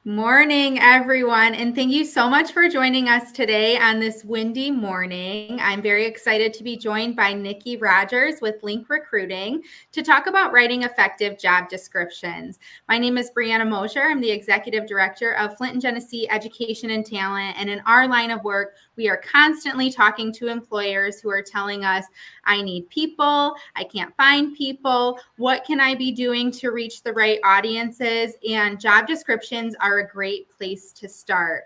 Morning, everyone, and thank you so much for joining us today on this windy morning. I'm very excited to be joined by Nikki Rogers with Link Recruiting to talk about writing effective job descriptions. My name is Brianna Mosher. I'm the Executive Director of Flint and Genesee Education and Talent, and in our line of work, we are constantly talking to employers who are telling us, I need people, I can't find people, what can I be doing to reach the right audiences? And job descriptions are a great place to start.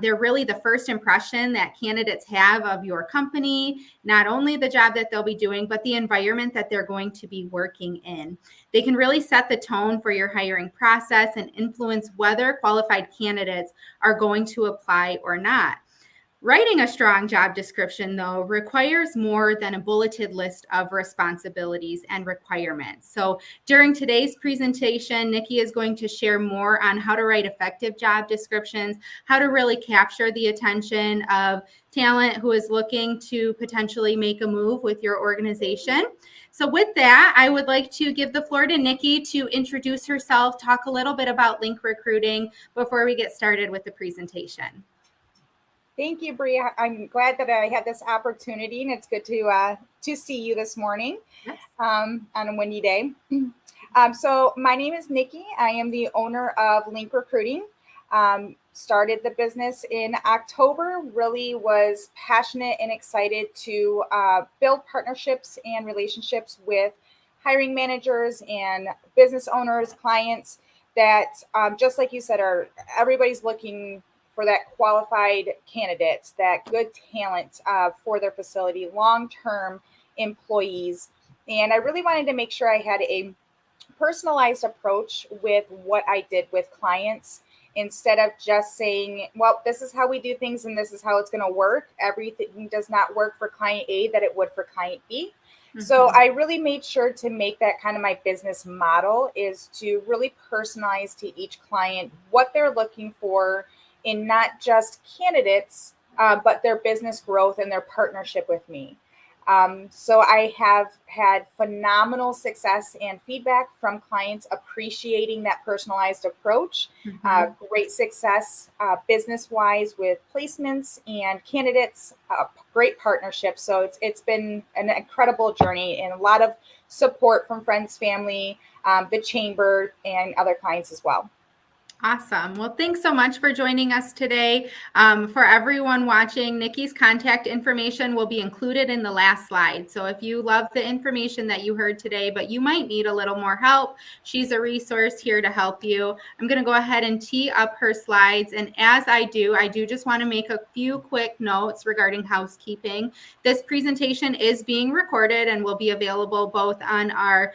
They're really the first impression that candidates have of your company, not only the job that they'll be doing, but the environment that they're going to be working in. They can really set the tone for your hiring process and influence whether qualified candidates are going to apply or not. Writing a strong job description, though, requires more than a bulleted list of responsibilities and requirements. So during today's presentation, Nikki is going to share more on how to write effective job descriptions, how to really capture the attention of talent who is looking to potentially make a move with your organization. So with that, I would like to give the floor to Nikki to introduce herself, talk a little bit about Link Recruiting before we get started with the presentation. Thank you, Bria. I'm glad that I had this opportunity, and it's good to see you this morning. Yes. On a windy day. So my name is Nikki. I am the owner of Link Recruiting. Started the business in October. Really was passionate and excited to build partnerships and relationships with hiring managers and business owners, clients that, just like you said, everybody's looking for that qualified candidates, that good talent for their facility, long-term employees. And I really wanted to make sure I had a personalized approach with what I did with clients instead of just saying, well, this is how we do things and this is how it's going to work. Everything does not work for client A that it would for client B. Mm-hmm. So I really made sure to make that kind of my business model, is to really personalize to each client what they're looking for in not just candidates, but their business growth and their partnership with me. So I have had phenomenal success and feedback from clients appreciating that personalized approach. Mm-hmm. Great success business-wise with placements and candidates, great partnership. So it's been an incredible journey and a lot of support from friends, family, the chamber, and other clients as well. Awesome. Well, thanks so much for joining us today. For everyone watching, Nikki's contact information will be included in the last slide. So if you love the information that you heard today, but you might need a little more help, she's a resource here to help you. I'm going to go ahead and tee up her slides. And as I do just want to make a few quick notes regarding housekeeping. This presentation is being recorded and will be available both on our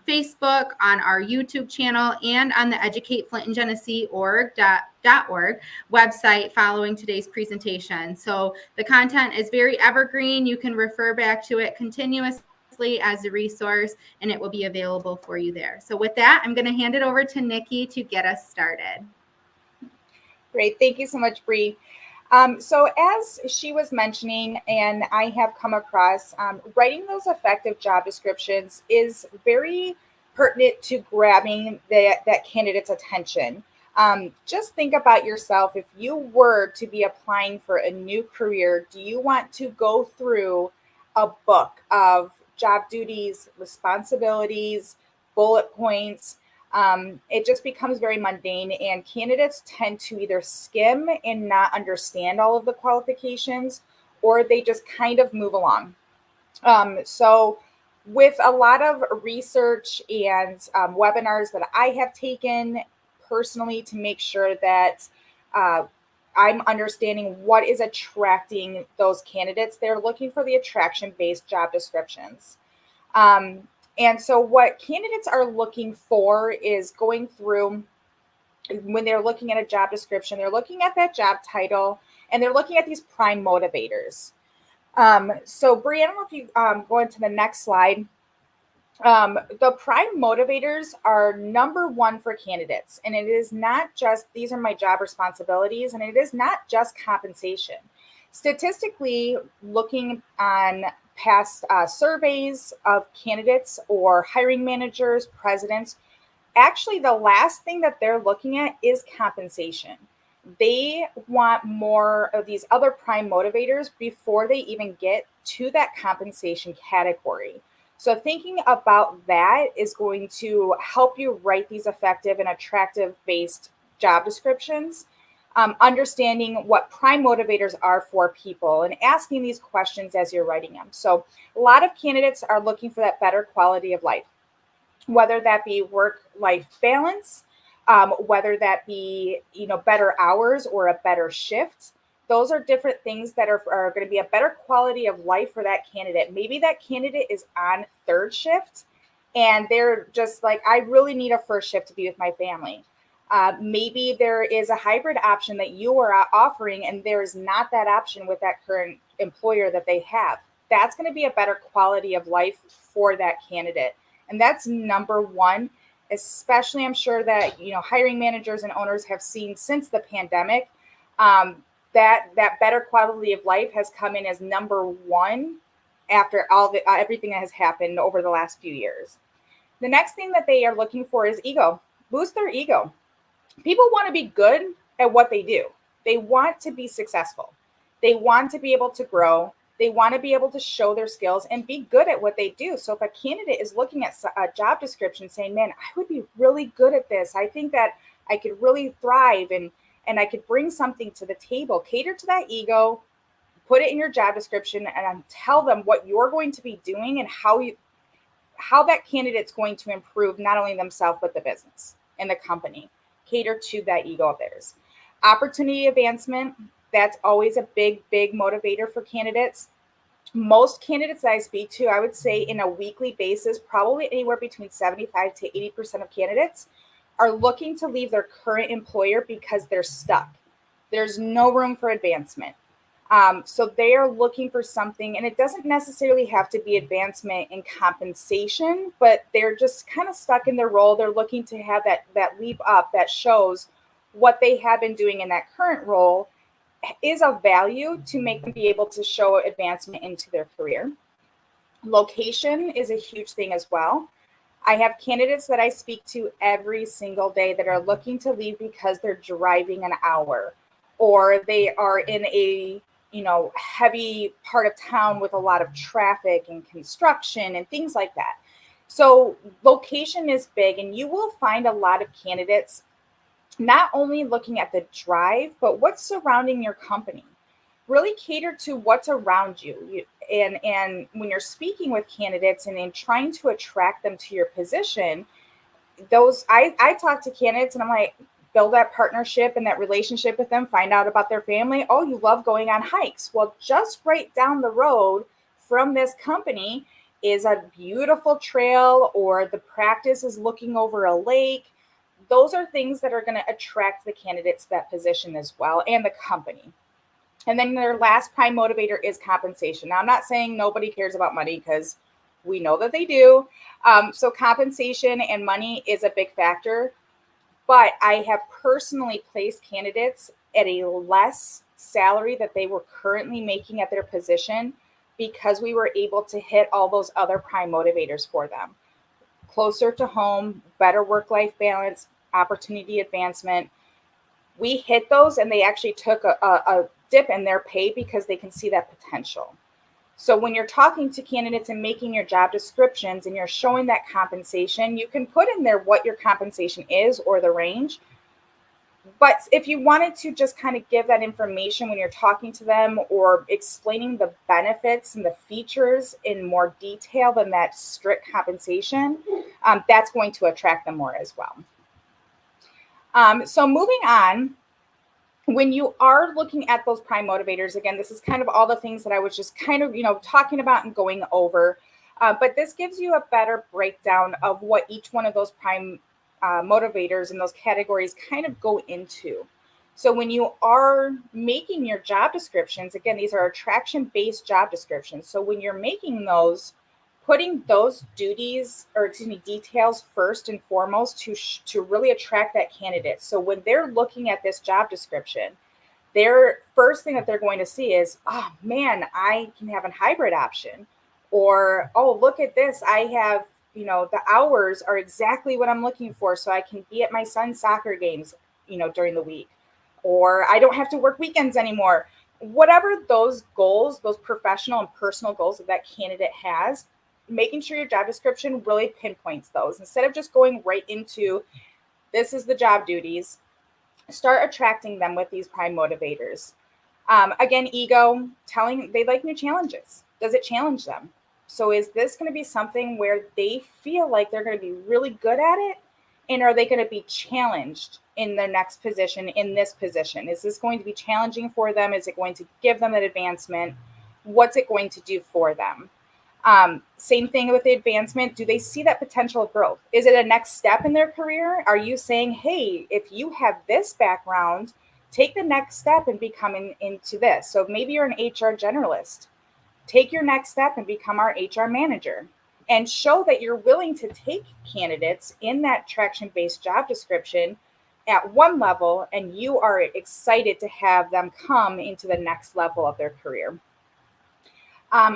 Facebook, on our YouTube channel, and on the Educate Flint and Genesee .org website following today's presentation. So the content is very evergreen. You can refer back to it continuously as a resource, and it will be available for you there. So with that, I'm going to hand it over to Nikki to get us started. Great. Thank you so much, Bree. So as she was mentioning, and I have come across, writing those effective job descriptions is very pertinent to grabbing that candidate's attention. Just think about yourself. If you were to be applying for a new career, do you want to go through a book of job duties, responsibilities, bullet points? It just becomes very mundane, and candidates tend to either skim and not understand all of the qualifications, or they just kind of move along. So with a lot of research and webinars that I have taken personally to make sure that I'm understanding what is attracting those candidates, they're looking for the attraction-based job descriptions. And so what candidates are looking for is going through, when they're looking at a job description, they're looking at that job title, and they're looking at these prime motivators. So Brie, I don't know if you go into the next slide. The prime motivators are number one for candidates, and it is not just, these are my job responsibilities, and it is not just compensation. Statistically, looking on past surveys of candidates or hiring managers, presidents, Actually, the last thing that they're looking at is compensation. They want more of these other prime motivators before they even get to that compensation category. So, thinking about that is going to help you write these effective and attractive based job descriptions. Understanding what prime motivators are for people and asking these questions as you're writing them. So, a lot of candidates are looking for that better quality of life, whether that be work-life balance, whether that be better hours or a better shift. Those are different things that are going to be a better quality of life for that candidate. Maybe that candidate is on third shift and they're just like, I really need a first shift to be with my family. Maybe there is a hybrid option that you are offering and there is not that option with that current employer that they have. That's going to be a better quality of life for that candidate. And that's number one, especially I'm sure that, hiring managers and owners have seen since the pandemic, that better quality of life has come in as number one after everything that has happened over the last few years. The next thing that they are looking for is ego. Boost their ego. People want to be good at what they do. They want to be successful. They want to be able to grow. They want to be able to show their skills and be good at what they do. So if a candidate is looking at a job description saying, man, I would be really good at this. I think that I could really thrive and I could bring something to the table. Cater to that ego, put it in your job description and tell them what you're going to be doing and how that candidate's going to improve not only themselves, but the business and the company. Cater to that ego of theirs. Opportunity advancement, that's always a big motivator for candidates. Most candidates that I speak to, I would say in a weekly basis, probably anywhere between 75 to 80% of candidates are looking to leave their current employer because they're stuck. There's no room for advancement. So they are looking for something, and it doesn't necessarily have to be advancement in compensation, but they're just kind of stuck in their role. They're looking to have that leap up that shows what they have been doing in that current role is of value to make them be able to show advancement into their career. Location is a huge thing as well. I have candidates that I speak to every single day that are looking to leave because they're driving an hour or they are in a heavy part of town with a lot of traffic and construction and things like that. So location is big, and you will find a lot of candidates not only looking at the drive, but what's surrounding your company. Really cater to what's around you. And when you're speaking with candidates and in trying to attract them to your position, I talk to candidates and I'm like, build that partnership and that relationship with them, find out about their family. Oh, you love going on hikes. Well, just right down the road from this company is a beautiful trail, or the practice is looking over a lake. Those are things that are going to attract the candidates to that position as well, and the company. And then their last prime motivator is compensation. Now, I'm not saying nobody cares about money, because we know that they do. So compensation and money is a big factor. But I have personally placed candidates at a less salary that they were currently making at their position because we were able to hit all those other prime motivators for them. Closer to home, better work-life balance, opportunity advancement. We hit those, and they actually took a dip in their pay because they can see that potential. So when you're talking to candidates and making your job descriptions and you're showing that compensation, you can put in there what your compensation is or the range. But if you wanted to just kind of give that information when you're talking to them or explaining the benefits and the features in more detail than that strict compensation, that's going to attract them more as well. So moving on, when you are looking at those prime motivators, again, this is kind of all the things that I was just kind of, talking about and going over. But this gives you a better breakdown of what each one of those prime motivators and those categories kind of go into. So when you are making your job descriptions, again, these are attraction-based job descriptions. So when you're making those, putting those details first and foremost to really attract that candidate. So when they're looking at this job description, their first thing that they're going to see is, oh man, I can have a hybrid option. Or, oh, look at this, I have the hours are exactly what I'm looking for so I can be at my son's soccer games, during the week, or I don't have to work weekends anymore. Whatever those goals, those professional and personal goals that candidate has, making sure your job description really pinpoints those instead of just going right into this is the job duties. Start attracting them with these prime motivators. Again, ego, telling they like new challenges. Does it challenge them? So is this going to be something where they feel like they're going to be really good at it? And are they going to be challenged in their next position, in this position? Is this going to be challenging for them? Is it going to give them an advancement? What's it going to do for them? Same thing with the advancement. Do they see that potential of growth? Is it a next step in their career? Are you saying, hey, if you have this background, take the next step and becoming into this? So maybe you're an HR generalist. Take your next step and become our HR manager, and show that you're willing to take candidates in that traction-based job description at one level, and you are excited to have them come into the next level of their career.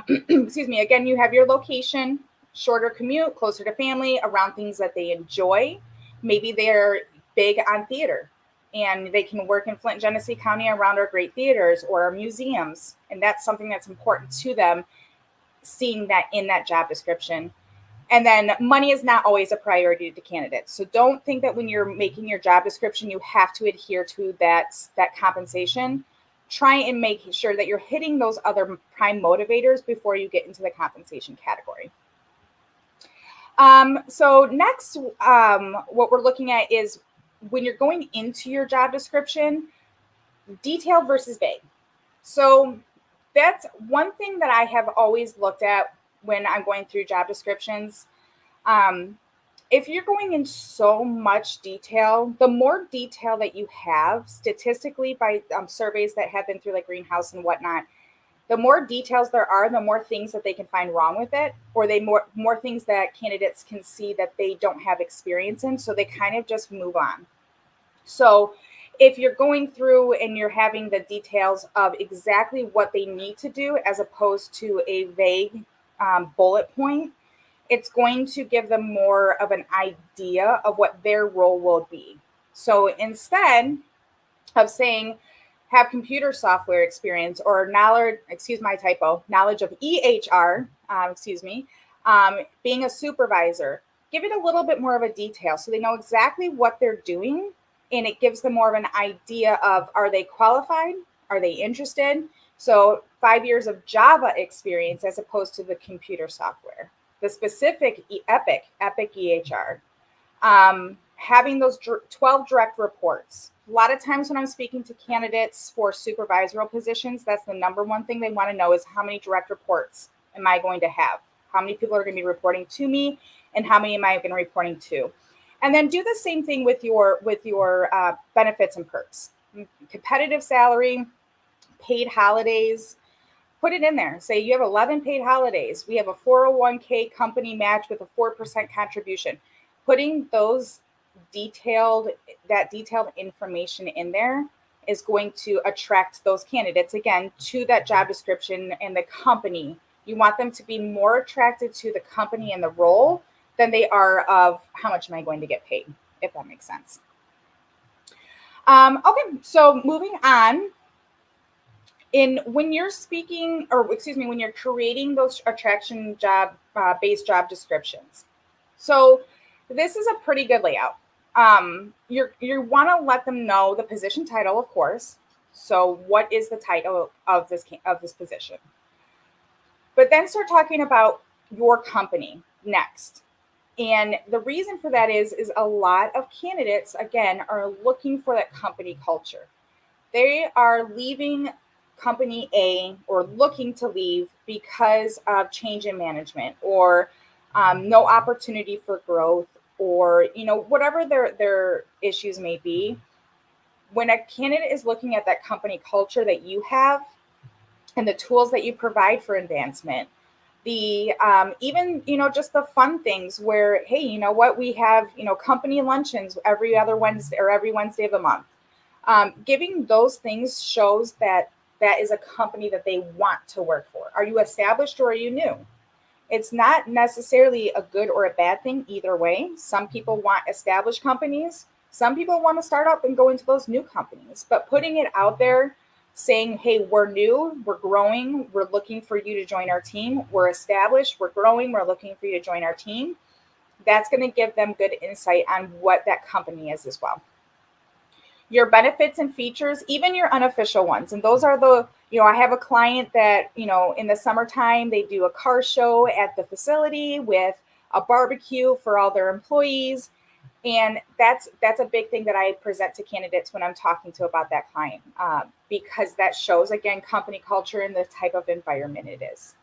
Excuse me. Again, you have your location, shorter commute, closer to family, around things that they enjoy. Maybe they're big on theater and they can work in Flint, Genesee County around our great theaters or our museums. And that's something that's important to them, seeing that in that job description. And then money is not always a priority to candidates. So don't think that when you're making your job description, you have to adhere to that compensation. Try and make sure that you're hitting those other prime motivators before you get into the compensation category. So next, what we're looking at is when you're going into your job description, detailed versus vague. So that's one thing that I have always looked at when I'm going through job descriptions. If you're going in so much detail, the more detail that you have statistically by surveys that have been through like Greenhouse and whatnot, the more details there are, the more things that they can find wrong with it, or they more things that candidates can see that they don't have experience in. So they kind of just move on. So if you're going through and you're having the details of exactly what they need to do as opposed to a vague bullet point, it's going to give them more of an idea of what their role will be. So instead of saying, have computer software experience or knowledge, knowledge of EHR, being a supervisor, give it a little bit more of a detail so they know exactly what they're doing. And it gives them more of an idea of, are they qualified? Are they interested? So 5 years of Java experience as opposed to the computer software. The specific Epic EHR, having those 12 direct reports. A lot of times when I'm speaking to candidates for supervisorial positions, that's the number one thing they want to know is how many direct reports am I going to have? How many people are going to be reporting to me, and how many am I going to be reporting to? And then do the same thing with your benefits and perks. Competitive salary, paid holidays. Put it in there. Say you have 11 paid holidays. We have a 401k company match with a 4% contribution. Putting those detailed information in there is going to attract those candidates again to that job description and the company. You want them to be more attracted to the company and the role than they are of how much am I going to get paid, if that makes sense. Okay, so moving on. When you're creating those attraction job based job descriptions. So this is a pretty good layout. You want to let them know the position title, of course. So what is the title of this position? But then start talking about your company next. And the reason for that is a lot of candidates, again, are looking for that company culture. They are leaving company A or looking to leave because of change in management or no opportunity for growth or, whatever their issues may be. When a candidate is looking at that company culture that you have and the tools that you provide for advancement, the even just the fun things where, hey, you know what, we have company luncheons every other Wednesday or every Wednesday of the month. Giving those things shows that is a company that they want to work for. Are you established or are you new? It's not necessarily a good or a bad thing either way. Some people want established companies. Some people want to start up and go into those new companies. But putting it out there, saying, hey, we're new, we're growing, we're looking for you to join our team, we're established, we're growing, we're looking for you to join our team, that's going to give them good insight on what that company is as well. Your benefits and features, even your unofficial ones. And those are the, I have a client that, in the summertime, they do a car show at the facility with a barbecue for all their employees. And that's a big thing that I present to candidates when I'm talking to about that client, because that shows, again, company culture and the type of environment it is.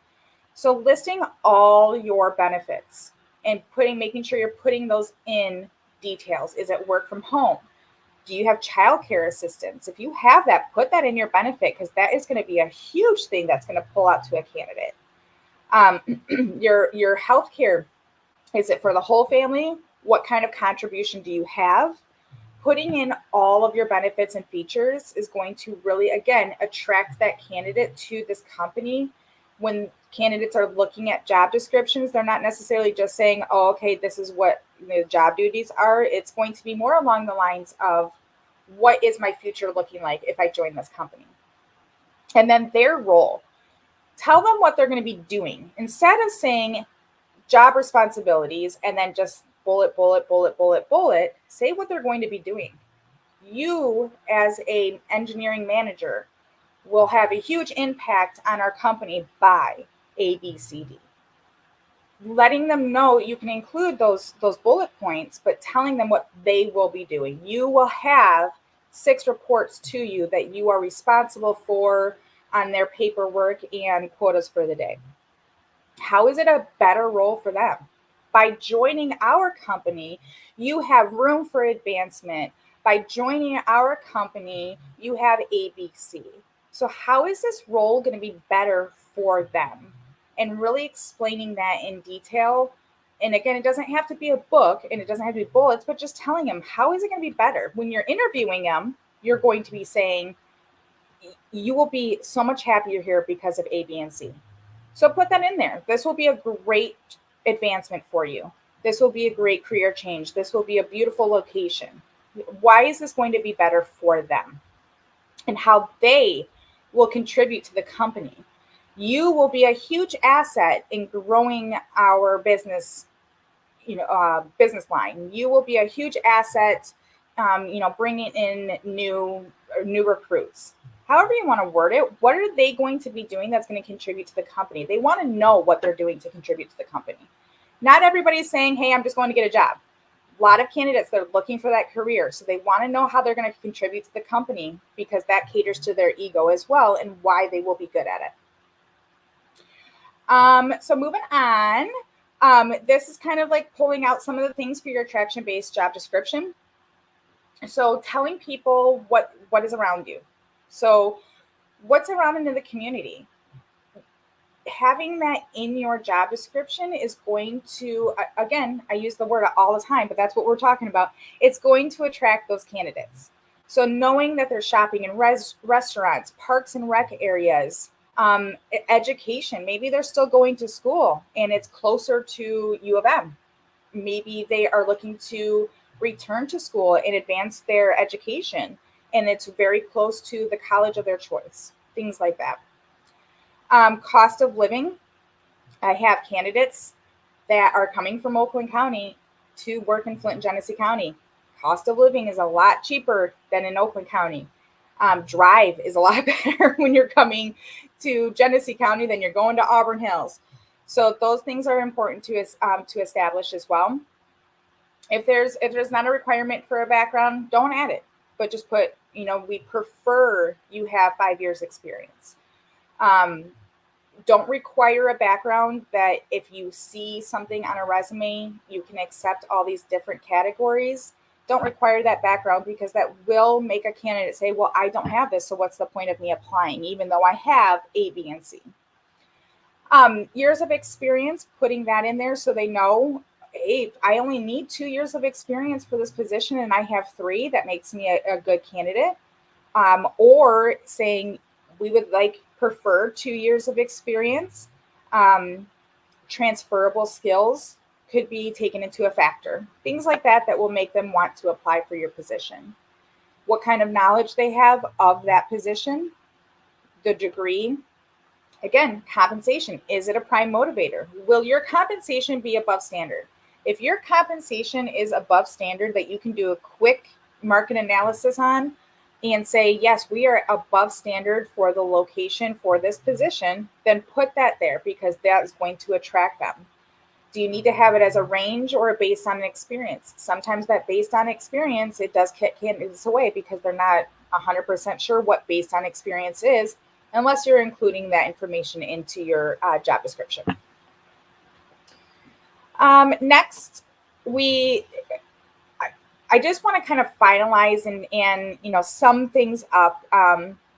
So listing all your benefits and making sure you're putting those in details. Is it work from home? Do you have childcare assistance? If you have that, put that in your benefit, because that is going to be a huge thing that's going to pull out to a candidate. Your healthcare, is it for the whole family? What kind of contribution do you have? Putting in all of your benefits and features is going to really, again, attract that candidate to this company. When candidates are looking at job descriptions, they're not necessarily just saying, oh, okay, this is what the job duties are. It's going to be more along the lines of, what is my future looking like if I join this company? And then their role. Tell them what they're going to be doing. Instead of saying job responsibilities and then just bullet, say what they're going to be doing. You, as an engineering manager, will have a huge impact on our company by A, B, C, D. Letting them know, you can include those bullet points, but telling them what they will be doing. You will have 6 reports to you that you are responsible for on their paperwork and quotas for the day. How is it a better role for them? By joining our company, you have room for advancement. By joining our company, you have ABC. So how is this role going to be better for them? And really explaining that in detail. And again, it doesn't have to be a book and it doesn't have to be bullets, but just telling them, how is it going to be better? When you're interviewing them, you're going to be saying, you will be so much happier here because of A, B, and C. So put that in there. This will be a great advancement for you. This will be a great career change. This will be a beautiful location. Why is this going to be better for them? And how they will contribute to the company. You will be a huge asset in growing our business, business line. You will be a huge asset, bringing in new recruits. However you want to word it, what are they going to be doing that's going to contribute to the company? They want to know what they're doing to contribute to the company. Not everybody's saying, hey, I'm just going to get a job. A lot of candidates, they're looking for that career. So they want to know how they're going to contribute to the company, because that caters to their ego as well and why they will be good at it. So moving on, this is kind of like pulling out some of the things for your attraction-based job description. So telling people what is around you. So what's around in the community? Having that in your job description is going to, again, I use the word all the time, but that's what we're talking about. It's going to attract those candidates. So knowing that they're shopping in restaurants, parks and rec areas, education, maybe they're still going to school and it's closer to U of M. Maybe they are looking to return to school and advance their education, and it's very close to the college of their choice, things like that. Cost of living. I have candidates that are coming from Oakland County to work in Flint and Genesee County. Cost of living is a lot cheaper than in Oakland County. Drive is a lot better when you're coming to Genesee County than you're going to Auburn Hills. So those things are important to establish as well. If there's not a requirement for a background, don't add it, but just put, we prefer you have 5 years experience. Don't require a background that if you see something on a resume, you can accept all these different categories. Don't require that background, because that will make a candidate say, well, I don't have this, so what's the point of me applying, even though I have A, B, and C. Years of experience, putting that in there so they know, hey, I only need 2 years of experience for this position and I have 3. That makes me a good candidate. Or saying we would prefer 2 years of experience. transferable skills could be taken into a factor. Things like that will make them want to apply for your position. What kind of knowledge they have of that position, the degree. Again, compensation. Is it a prime motivator? Will your compensation be above standard? If your compensation is above standard that you can do a quick market analysis on and say, yes, we are above standard for the location for this position, then put that there because that is going to attract them. Do you need to have it as a range or based on an experience? Sometimes that based on experience, it does kick candidates away because they're not 100% sure what based on experience is, unless you're including that information into your job description. Next, I just want to kind of finalize and sum things up.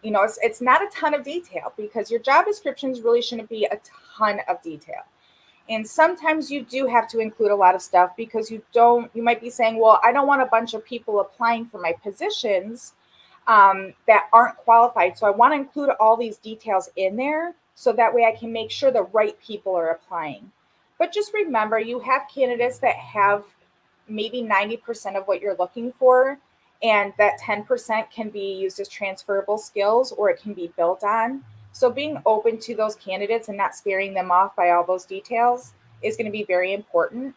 It's not a ton of detail because your job descriptions really shouldn't be a ton of detail. And sometimes you do have to include a lot of stuff because you might be saying, well, I don't want a bunch of people applying for my positions that aren't qualified. So I want to include all these details in there so that way I can make sure the right people are applying. But just remember, you have candidates that have maybe 90% of what you're looking for, and that 10% can be used as transferable skills or it can be built on. So being open to those candidates and not scaring them off by all those details is going to be very important.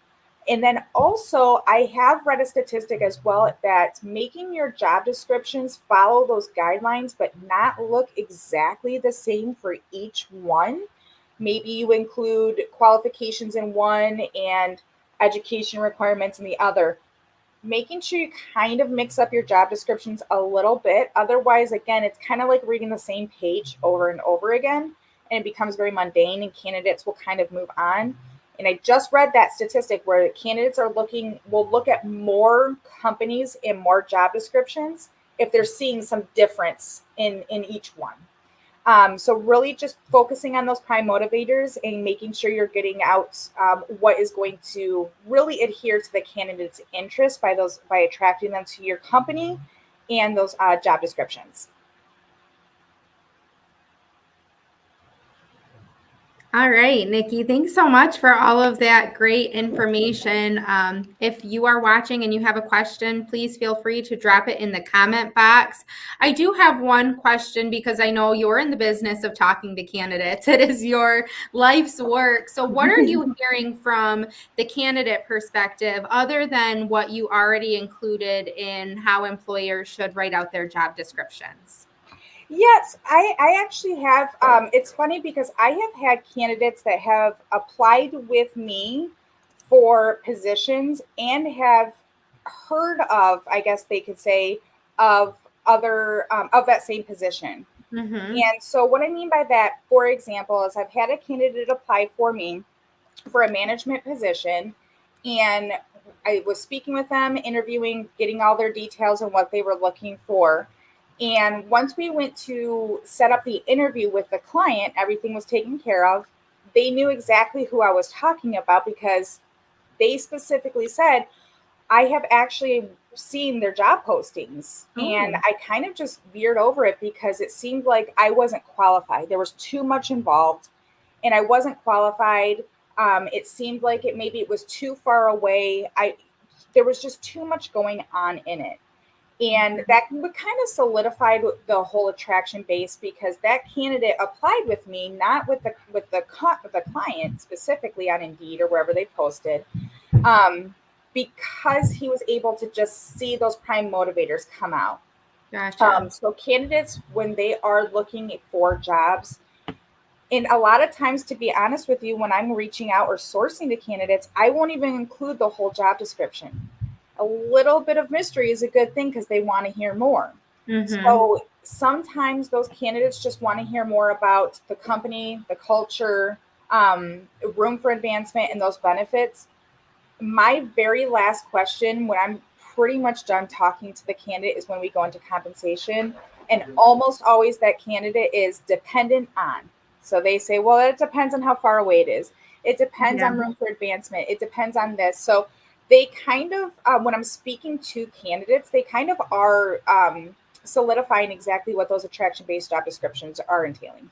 And then also, I have read a statistic as well that making your job descriptions follow those guidelines, but not look exactly the same for each one. Maybe you include qualifications in one and education requirements in the other. Making sure you kind of mix up your job descriptions a little bit. Otherwise, again, it's kind of like reading the same page over and over again, and it becomes very mundane and candidates will kind of move on. And I just read that statistic where candidates will look at more companies and more job descriptions if they're seeing some difference in each one. So really just focusing on those prime motivators and making sure you're getting out what is going to really adhere to the candidate's interest by attracting them to your company and those job descriptions. All right, Nikki, thanks so much for all of that great information. If you are watching and you have a question, please feel free to drop it in the comment box. I do have one question because I know you're in the business of talking to candidates. It is your life's work. So what are you hearing from the candidate perspective other than what you already included in how employers should write out their job descriptions? Yes, I actually have. It's funny because I have had candidates that have applied with me for positions and have heard of, I guess they could say, of other of that same position. Mm-hmm. And so what I mean by that, for example, is I've had a candidate apply for me for a management position, and I was speaking with them, interviewing, getting all their details and what they were looking for. And once we went to set up the interview with the client, everything was taken care of. They knew exactly who I was talking about because they specifically said, I have actually seen their job postings. And I kind of just veered over it because it seemed like I wasn't qualified. There was too much involved and I wasn't qualified. It seemed like maybe it was too far away. There was just too much going on in it. And that would kind of solidified the whole attraction base because that candidate applied with me, not with the client specifically on Indeed or wherever they posted, because he was able to just see those prime motivators come out. Gotcha. So candidates, when they are looking for jobs, and a lot of times, to be honest with you, when I'm reaching out or sourcing the candidates, I won't even include the whole job description. A little bit of mystery is a good thing because they want to hear more. Mm-hmm. So sometimes those candidates just want to hear more about the company, the culture, room for advancement, and those benefits. My very last question when I'm pretty much done talking to the candidate is when we go into compensation. And almost always that candidate is dependent on. So they say, well, it depends on how far away it is. It depends on room for advancement. It depends on this. So they kind of, when I'm speaking to candidates, they kind of are solidifying exactly what those attraction-based job descriptions are entailing.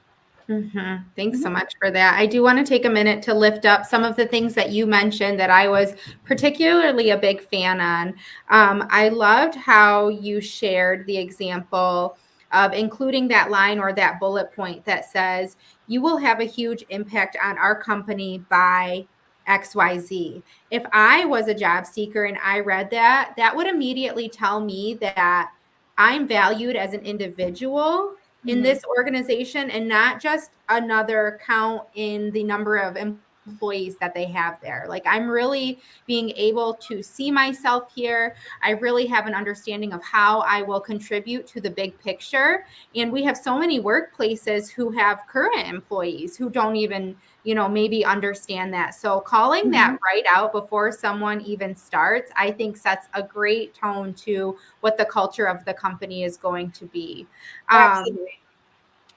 Thanks Mhm. so much for that. I do want to take a minute to lift up some of the things that you mentioned that I was particularly a big fan on. I loved how you shared the example of including that line or that bullet point that says, you will have a huge impact on our company by XYZ. If I was a job seeker and I read that, that would immediately tell me that I'm valued as an individual in Mhm. this organization and not just another count in the number of employees that they have there. Like, I'm really being able to see myself here. I really have an understanding of how I will contribute to the big picture. And we have so many workplaces who have current employees who don't even, maybe understand that. So calling that Mhm. right out before someone even starts, I think sets a great tone to what the culture of the company is going to be. Um, Absolutely.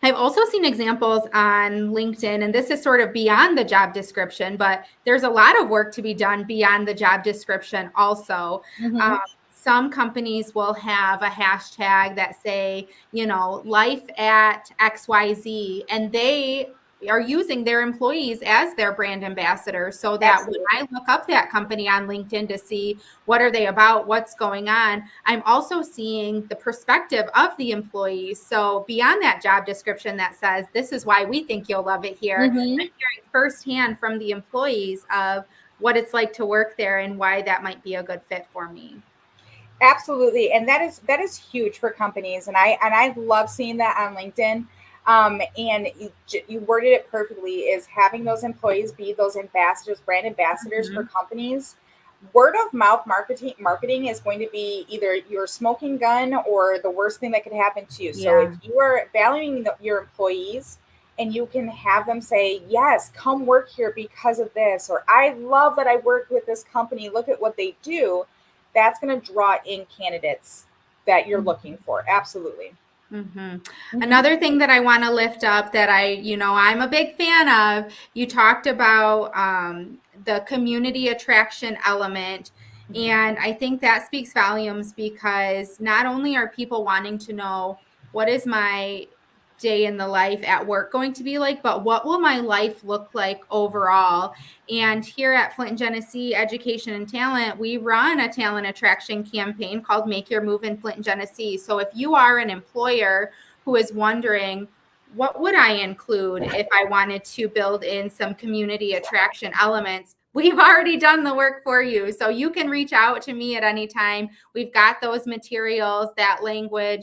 I've also seen examples on LinkedIn, and this is sort of beyond the job description, but there's a lot of work to be done beyond the job description also. Um, Mhm. some companies will have a hashtag that say, life at XYZ, and they are using their employees as their brand ambassadors so that when Absolutely. I look up that company on LinkedIn to see what are they about, what's going on, I'm also seeing the perspective of the employees. So beyond that job description that says, this is why we think you'll love it here, I'm Mhm. hearing firsthand from the employees of what it's like to work there and why that might be a good fit for me. Absolutely, and that is huge for companies, and I love seeing that on LinkedIn. And you worded it perfectly. Is having those employees be those ambassadors, brand ambassadors for Mhm. companies. Word of mouth marketing is going to be either your smoking gun or the worst thing that could happen to you. So if Yeah. you are valuing your employees and you can have them say, yes, come work here because of this, or I love that I work with this company, look at what they do, that's going to draw in candidates that you're looking for. Absolutely. hmm Hmm. Another thing that I want to lift up that I'm a big fan of, you talked about the community attraction element. And I think that speaks volumes because not only are people wanting to know what is my day in the life at work going to be like, but what will my life look like overall? And here at Flint and Genesee Education and Talent, we run a talent attraction campaign called Make Your Move in Flint and Genesee. So if you are an employer who is wondering, what would I include if I wanted to build in some community attraction elements? We've already done the work for you. So you can reach out to me at any time. We've got those materials, that language,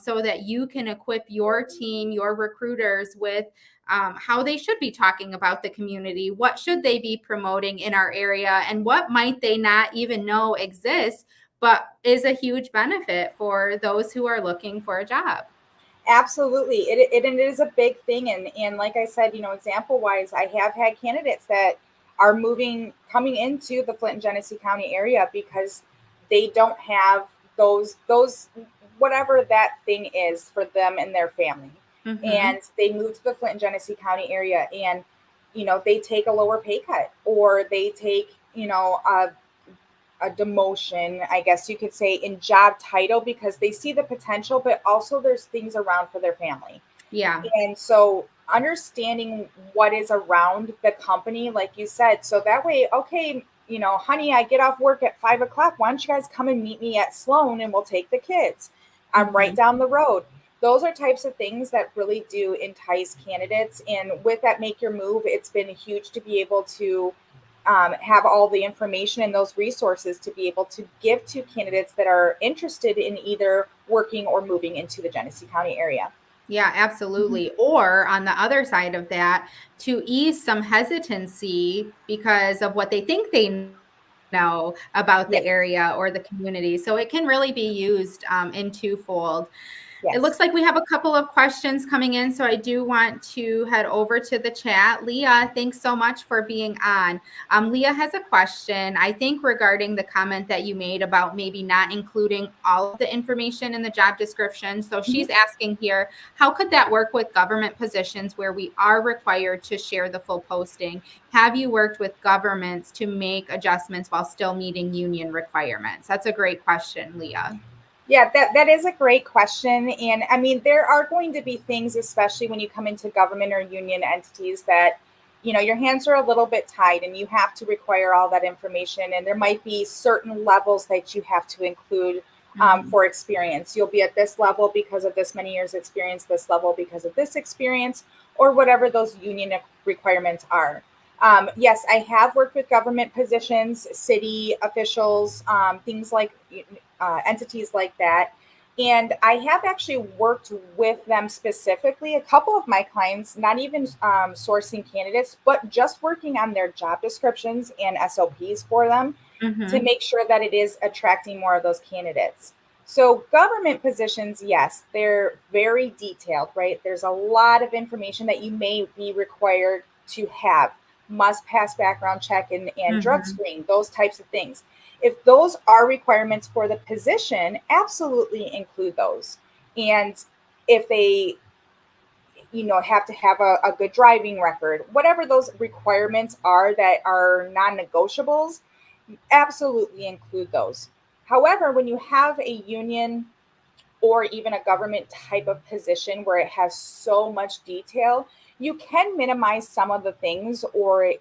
so that you can equip your team, your recruiters with how they should be talking about the community. What should they be promoting in our area? And what might they not even know exists, but is a huge benefit for those who are looking for a job? Absolutely. It is a big thing. And like I said, example wise, I have had candidates that are coming into the Flint and Genesee County area because they don't have those, whatever that thing is for them and their family. Mm-hmm. And they move to the Flint and Genesee County area and, they take a lower pay cut or they take, a demotion, I guess you could say, in job title because they see the potential, but also there's things around for their family. Yeah. And so understanding what is around the company, like you said, so that way, okay, honey, I get off work at 5 o'clock. Why don't you guys come and meet me at Sloan and we'll take the kids? I'm right Mm-hmm. down the road. Those are types of things that really do entice candidates. And with that Make Your Move, it's been huge to be able to have all the information and those resources to be able to give to candidates that are interested in either working or moving into the Genesee County area. Yeah, Mhm. absolutely. Or on the other side of that, to ease some hesitancy because of what they think they know about the Yes, area or the community. So it can really be used in twofold. It yes. looks like we have a couple of questions coming in, so I do want to head over to the chat. Leah, thanks so much for being on. Leah has a question, I think, regarding the comment that you made about maybe not including all of the information in the job description. So Mhm. she's asking here, how could that work with government positions where we are required to share the full posting? Have you worked with governments to make adjustments while still meeting union requirements? That's a great question, Leah. Yeah, that is a great question. And I mean, there are going to be things, especially when you come into government or union entities, that, your hands are a little bit tied and you have to require all that information. And there might be certain levels that you have to include Mhm. for experience. You'll be at this level because of this many years experience, this level because of this experience, or whatever those union requirements are. Yes, I have worked with government positions, city officials, things like entities like that. And I have actually worked with them specifically. A couple of my clients, not even sourcing candidates, but just working on their job descriptions and SOPs for them to Mhm. make sure that it is attracting more of those candidates. So, government positions, yes, they're very detailed, right? There's a lot of information that you may be required to have, must pass background check and drug Mhm. screen, those types of things. If those are requirements for the position, absolutely include those. And if they, have to have a good driving record, whatever those requirements are that are non-negotiables, absolutely include those. However, when you have a union or even a government type of position where it has so much detail, you can minimize some of the things or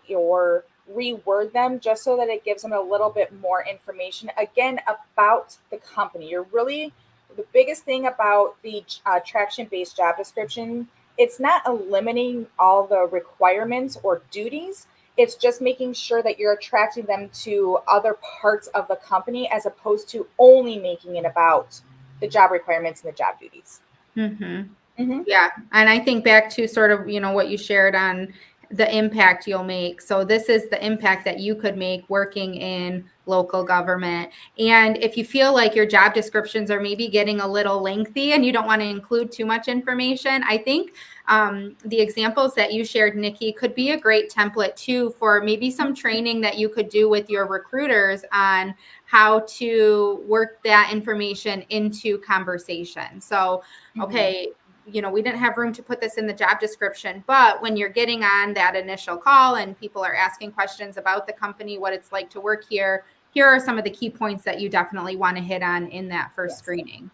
reword them just so that it gives them a little bit more information again about the company. You're really the biggest thing about the traction based job description, it's not eliminating all the requirements or duties. It's just making sure that you're attracting them to other parts of the company as opposed to only making it about the job requirements and the job duties. Mhm. Mm-hmm. Yeah, and I think back to sort of, what you shared on the impact you'll make. So this is the impact that you could make working in local government. And if you feel like your job descriptions are maybe getting a little lengthy and you don't want to include too much information, I think the examples that you shared, Nikki, could be a great template too for maybe some training that you could do with your recruiters on how to work that information into conversation. So, Mm-hmm. okay, we didn't have room to put this in the job description, but when you're getting on that initial call and people are asking questions about the company, what it's like to work here are some of the key points that you definitely want to hit on in that first Yes. screening.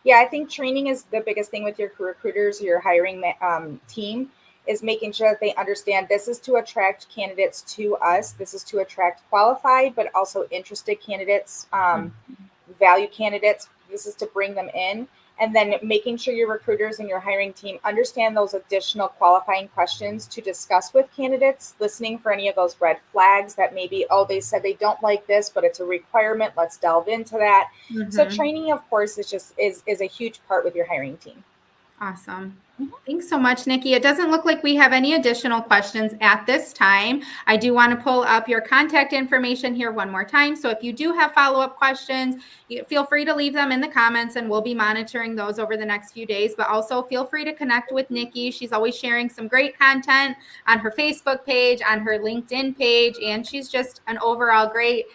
Yeah, I think training is the biggest thing with your recruiters, your hiring team, is making sure that they understand this is to attract candidates to us. This is to attract qualified, but also interested candidates, value candidates. This is to bring them in. And then making sure your recruiters and your hiring team understand those additional qualifying questions to discuss with candidates, listening for any of those red flags that maybe, oh, they said they don't like this, but it's a requirement. Let's delve into that. So Mm-hmm. training, of course, is a huge part with your hiring team. Awesome. Mhm. Thanks so much, Nikki. It doesn't look like we have any additional questions at this time. I do want to pull up your contact information here one more time. So if you do have follow-up questions, feel free to leave them in the comments and we'll be monitoring those over the next few days. But also feel free to connect with Nikki. She's always sharing some great content on her Facebook page, on her LinkedIn page, and she's just an overall great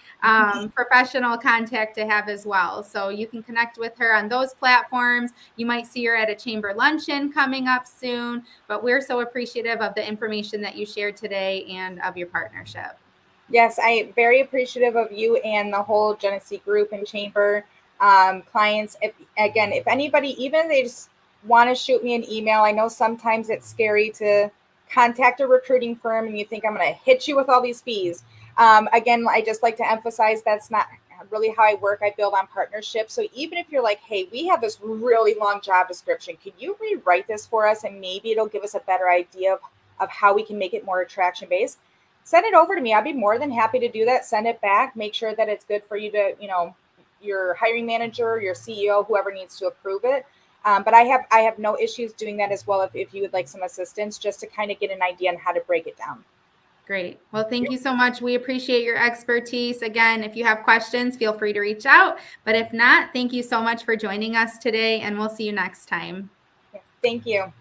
professional contact to have as well. So you can connect with her on those platforms. You might see her at a chamber luncheon coming up soon, but we're so appreciative of the information that you shared today and of your partnership. Yes, I am very appreciative of you and the whole Genesee group and chamber clients. If anybody, even if they just want to shoot me an email, I know sometimes it's scary to contact a recruiting firm and you think I'm going to hit you with all these fees. Again, I just like to emphasize that's not really how I work. I build on partnerships. So even if you're like, hey, we have this really long job description, could you rewrite this for us and maybe it'll give us a better idea of how we can make it more attraction based? Send it over to me. I'd be more than happy to do that. Send it back. Make sure that it's good for you to, your hiring manager, your CEO, whoever needs to approve it. But I have no issues doing that as well if you would like some assistance just to kind of get an idea on how to break it down. Great. Well, thank you so much. We appreciate your expertise. Again, if you have questions, feel free to reach out. But if not, thank you so much for joining us today, and we'll see you next time. Yeah, thank you.